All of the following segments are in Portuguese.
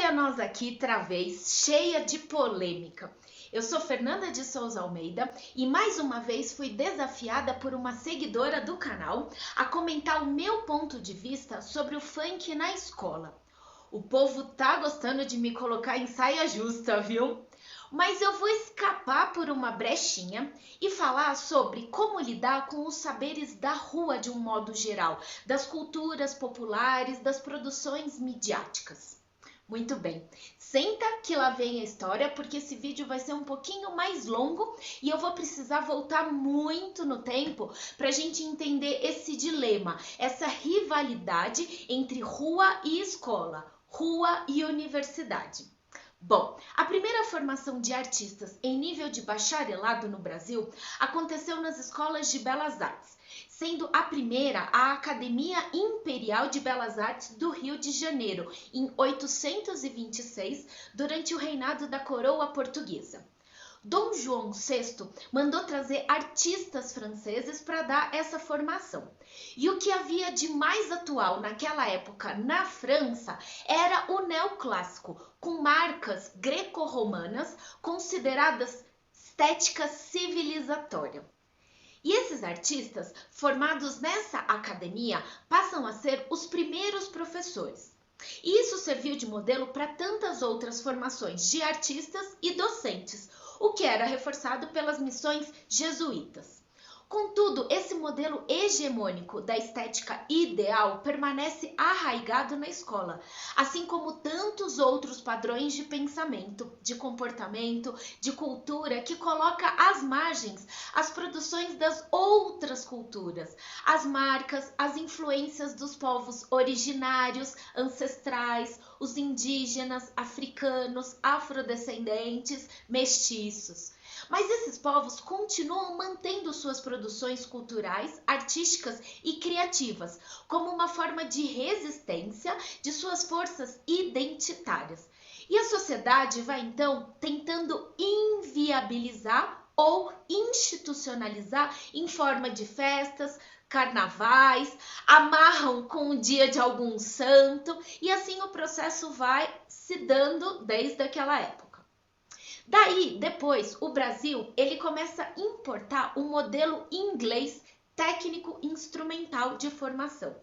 Olha nós aqui outra vez, cheia de polêmica. Eu sou Fernanda de Souza Almeida e mais uma vez fui desafiada por uma seguidora do canal a comentar o meu ponto de vista sobre o funk na escola. O povo tá gostando de me colocar em saia justa, viu? Mas eu vou escapar por uma brechinha e falar sobre como lidar com os saberes da rua de um modo geral, das culturas populares, das produções midiáticas. Muito bem, senta que lá vem a história, porque esse vídeo vai ser um pouquinho mais longo e eu vou precisar voltar muito no tempo para a gente entender esse dilema, essa rivalidade entre rua e escola, rua e universidade. Bom, a primeira formação de artistas em nível de bacharelado no Brasil aconteceu nas escolas de belas artes, sendo a primeira a Academia Imperial de Belas Artes do Rio de Janeiro, em 826, durante o reinado da coroa portuguesa. Dom João VI mandou trazer artistas franceses para dar essa formação. E o que havia de mais atual naquela época na França era o neoclássico, com marcas greco-romanas consideradas estética civilizatória. E esses artistas, formados nessa academia, passam a ser os primeiros professores. E isso serviu de modelo para tantas outras formações de artistas e docentes, o que era reforçado pelas missões jesuítas. Contudo, esse modelo hegemônico da estética ideal permanece arraigado na escola, assim como tantos outros padrões de pensamento, de comportamento, de cultura que coloca às margens as produções das outras culturas, as marcas, as influências dos povos originários, ancestrais, os indígenas, africanos, afrodescendentes, mestiços. Mas esses povos continuam mantendo suas produções culturais, artísticas e criativas como uma forma de resistência de suas forças identitárias. E a sociedade vai então tentando inviabilizar ou institucionalizar em forma de festas, carnavais, amarram com o dia de algum santo e assim o processo vai se dando desde aquela época. Daí, depois, o Brasil ele começa a importar o modelo inglês técnico-instrumental de formação.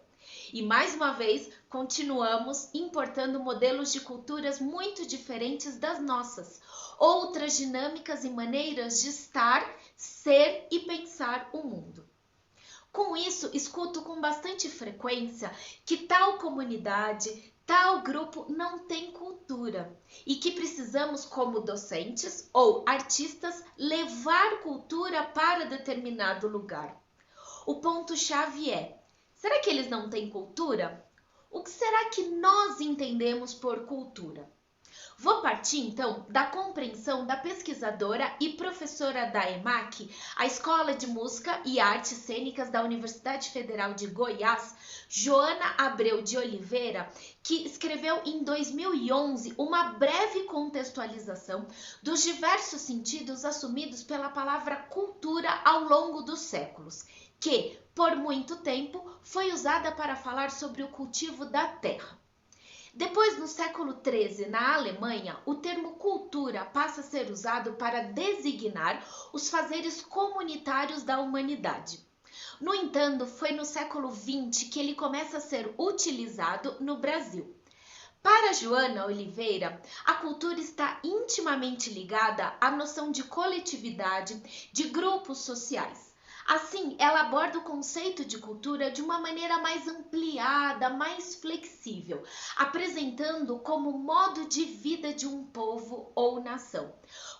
E mais uma vez, continuamos importando modelos de culturas muito diferentes das nossas, outras dinâmicas e maneiras de estar, ser e pensar o mundo. Com isso, escuto com bastante frequência que tal comunidade, tal grupo não tem cultura e que precisamos, como docentes ou artistas, levar cultura para determinado lugar. O ponto-chave é: será que eles não têm cultura? O que será que nós entendemos por cultura? Vou partir, então, da compreensão da pesquisadora e professora da EMAC, a Escola de Música e Artes Cênicas da Universidade Federal de Goiás, Joana Abreu de Oliveira, que escreveu em 2011 uma breve contextualização dos diversos sentidos assumidos pela palavra cultura ao longo dos séculos, que, por muito tempo, foi usada para falar sobre o cultivo da terra. Depois, no século XIII, na Alemanha, o termo cultura passa a ser usado para designar os fazeres comunitários da humanidade. No entanto, foi no século XX que ele começa a ser utilizado no Brasil. Para Joana Oliveira, a cultura está intimamente ligada à noção de coletividade, de grupos sociais. Assim, ela aborda o conceito de cultura de uma maneira mais ampliada, mais flexível, apresentando como modo de vida de um povo ou nação,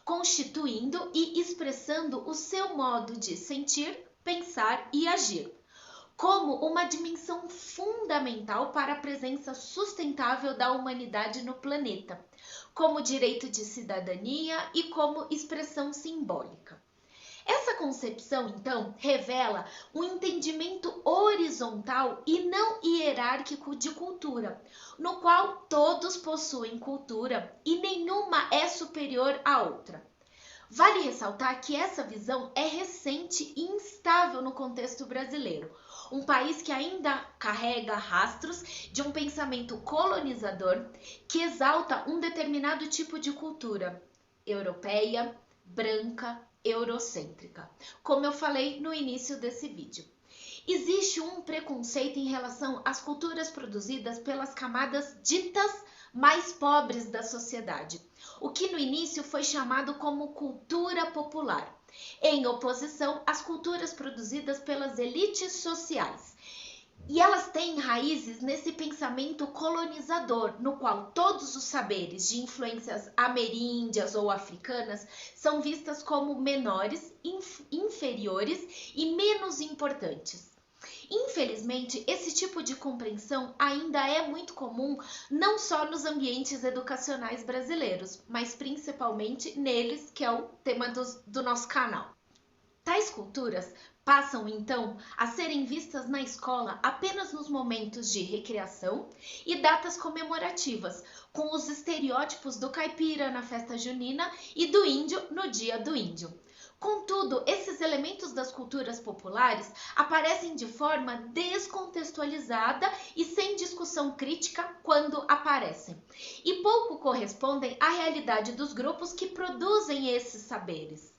constituindo e expressando o seu modo de sentir, pensar e agir, como uma dimensão fundamental para a presença sustentável da humanidade no planeta, como direito de cidadania e como expressão simbólica. Essa concepção, então, revela um entendimento horizontal e não hierárquico de cultura, no qual todos possuem cultura e nenhuma é superior à outra. Vale ressaltar que essa visão é recente e instável no contexto brasileiro, um país que ainda carrega rastros de um pensamento colonizador que exalta um determinado tipo de cultura europeia, branca, eurocêntrica, como eu falei no início desse vídeo. Existe um preconceito em relação às culturas produzidas pelas camadas ditas mais pobres da sociedade, o que no início foi chamado como cultura popular, em oposição às culturas produzidas pelas elites sociais. E elas têm raízes nesse pensamento colonizador, no qual todos os saberes de influências ameríndias ou africanas são vistas como menores, inferiores e menos importantes. Infelizmente, esse tipo de compreensão ainda é muito comum não só nos ambientes educacionais brasileiros, mas principalmente neles, que é o tema do nosso canal. Tais culturas passam, então, a serem vistas na escola apenas nos momentos de recreação e datas comemorativas, com os estereótipos do caipira na festa junina e do índio no dia do índio. Contudo, esses elementos das culturas populares aparecem de forma descontextualizada e sem discussão crítica quando aparecem, e pouco correspondem à realidade dos grupos que produzem esses saberes.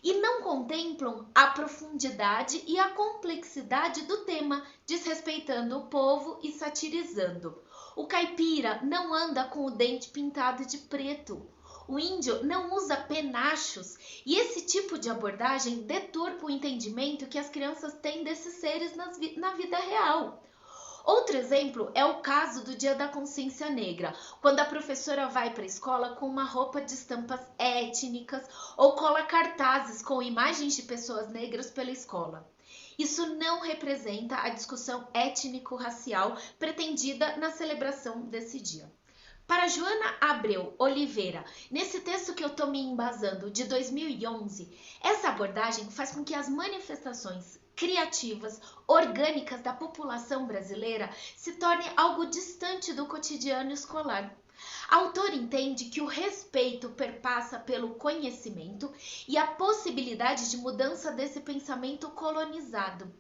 E não contemplam a profundidade e a complexidade do tema, desrespeitando o povo e satirizando. O caipira não anda com o dente pintado de preto. O índio não usa penachos. E esse tipo de abordagem deturpa o entendimento que as crianças têm desses seres na vida real. Outro exemplo é o caso do Dia da Consciência Negra, quando a professora vai para a escola com uma roupa de estampas étnicas ou cola cartazes com imagens de pessoas negras pela escola. Isso não representa a discussão étnico-racial pretendida na celebração desse dia. Para Joana Abreu Oliveira, nesse texto que eu estou me embasando de 2011, essa abordagem faz com que as manifestações criativas, orgânicas da população brasileira se tornem algo distante do cotidiano escolar. A autora entende que o respeito perpassa pelo conhecimento e a possibilidade de mudança desse pensamento colonizado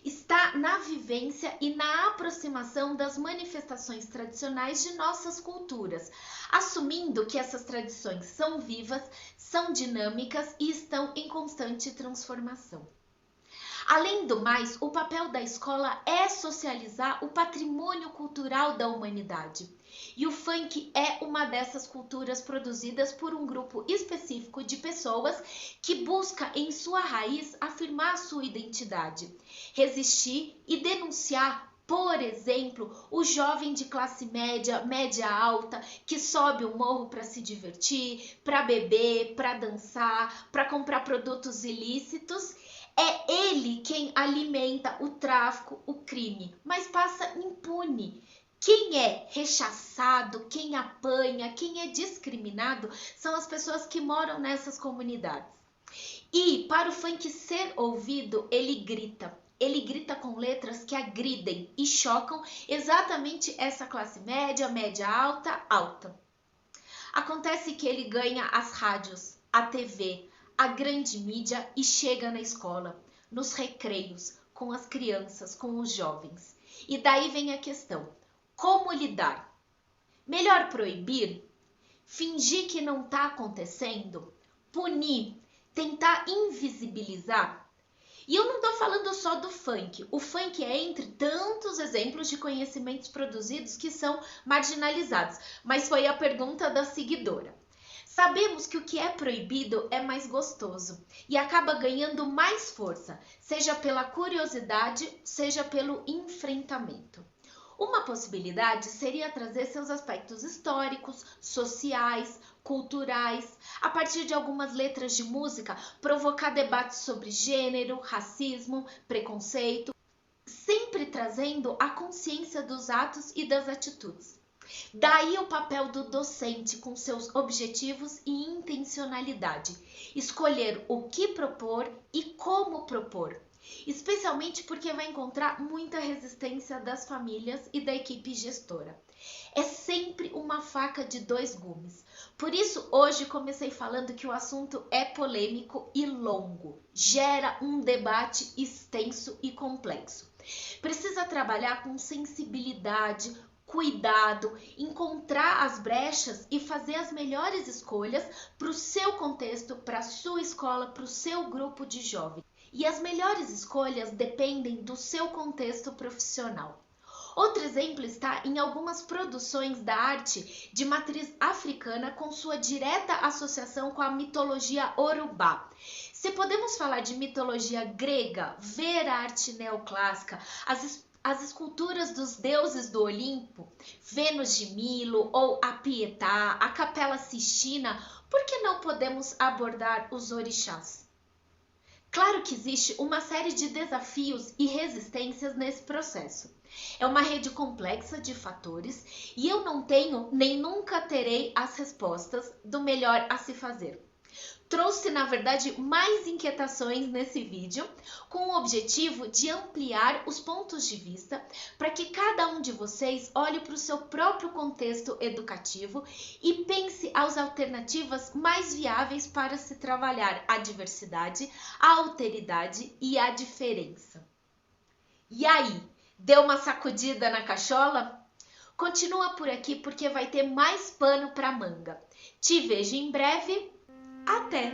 está na vivência e na aproximação das manifestações tradicionais de nossas culturas, assumindo que essas tradições são vivas, são dinâmicas e estão em constante transformação. Além do mais, o papel da escola é socializar o patrimônio cultural da humanidade. E o funk é uma dessas culturas produzidas por um grupo específico de pessoas que busca em sua raiz afirmar sua identidade, resistir e denunciar, por exemplo, o jovem de classe média, média alta, que sobe o morro para se divertir, para beber, para dançar, para comprar produtos ilícitos. É ele quem alimenta o tráfico, o crime, mas passa impune. Quem é rechaçado, quem apanha, quem é discriminado são as pessoas que moram nessas comunidades. E para o funk ser ouvido, ele grita. Ele grita com letras que agridem e chocam exatamente essa classe média, média alta, alta. Acontece que ele ganha as rádios, a TV, a grande mídia e chega na escola, nos recreios, com as crianças, com os jovens. E daí vem a questão: como lidar? Melhor proibir? Fingir que não está acontecendo? Punir? Tentar invisibilizar? E eu não estou falando só do funk. O funk é entre tantos exemplos de conhecimentos produzidos que são marginalizados, mas foi a pergunta da seguidora. Sabemos que o que é proibido é mais gostoso e acaba ganhando mais força, seja pela curiosidade, seja pelo enfrentamento. Uma possibilidade seria trazer seus aspectos históricos, sociais, culturais, a partir de algumas letras de música, provocar debates sobre gênero, racismo, preconceito, sempre trazendo a consciência dos atos e das atitudes. Daí o papel do docente com seus objetivos e intencionalidade, escolher o que propor e como propor, especialmente porque vai encontrar muita resistência das famílias e da equipe gestora. É sempre uma faca de dois gumes, Por isso, hoje comecei falando que o assunto é polêmico e longo, gera um debate extenso e complexo. Precisa trabalhar com sensibilidade, cuidado, encontrar as brechas e fazer as melhores escolhas para o seu contexto, para a sua escola, para o seu grupo de jovens. E as melhores escolhas dependem do seu contexto profissional. Outro exemplo está em algumas produções da arte de matriz africana com sua direta associação com a mitologia Yorubá. Se podemos falar de mitologia grega, ver a arte neoclássica, as esculturas dos deuses do Olimpo, Vênus de Milo ou a Pietà, a Capela Sistina, por que não podemos abordar os orixás? Claro que existe uma série de desafios e resistências nesse processo. É uma rede complexa de fatores e eu não tenho nem nunca terei as respostas do melhor a se fazer. Trouxe, na verdade, mais inquietações nesse vídeo com o objetivo de ampliar os pontos de vista para que cada um de vocês olhe para o seu próprio contexto educativo e pense as alternativas mais viáveis para se trabalhar a diversidade, a alteridade e a diferença. E aí, deu uma sacudida na cachola? Continua por aqui porque vai ter mais pano para manga. Te vejo em breve. Até!